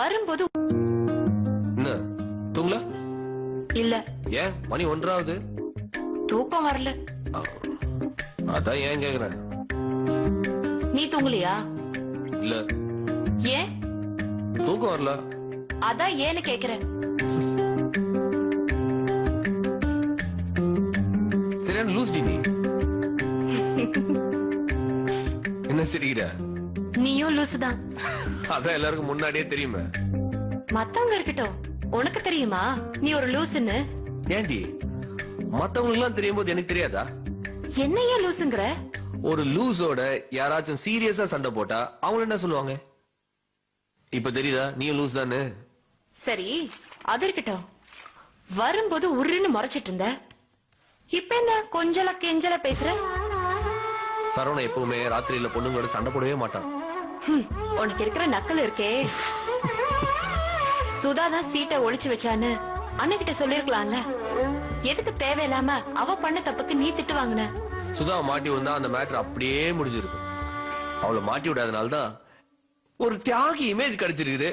வரும்போது என்ன தூங்கல? இல்ல ஏன் மணி 1 தூக்கம் வரல. அதான் ஏன் கேக்குறேன். நீ தூங்கலையா? இல்ல ஏன் தூக்கம் வரல. அதான் ஏன்னு கேக்குறேன். சரியான லூஸ் டி நீ. என்ன சிரிக்கிற? நீயும் லூசுதான். அதான் எல்லாருக்கும் முன்னாடியே தெரியுமே. மத்தவங்க இருக்கட்டும், உனக்கு தெரியுமா நீ ஒரு லூசுன்னு? ஏண்டி மத்தவங்களுக்கு எல்லாம் தெரியும் போது எனக்கு தெரியாதா? என்ன ஏன் லூசுங்கிற? ஒரு லூஸோட யாராச்சும் சீரியஸா சண்டை போட்டா அவங்க என்ன சொல்லுவாங்க? இப்ப தெரியுதா நீயும் லூஸ் தானே? சரி அது இருக்கட்டும். வரும்போது உருன்னு முறைச்சிட்டு இருந்த, இப்ப என்ன கொஞ்சல கெஞ்சல பேசுற? சரவணன் எப்பவுமே ராத்திரியில பொண்ணுங்களோட சண்டை போடவே மாட்டான். உனக்கு இருக்கிற நக்கல் இருக்கே. சுதாதான் சீட்டை ஒளிச்சு வச்சான்னு அண்ணகிட்ட சொல்லிருக்கலாம்ல. எதுக்கு தேவையில்லாம அவ பண்ண தப்புக்கு நீ திட்டு வாங்கின? சுதா மாட்டி விழுந்தா அந்த மேட்டர் அப்படியே முடிஞ்சிருக்கும். அவளை மாட்டி விடாதனால்தான் ஒரு தியாகி இமேஜ் கிடைச்சிருக்குது.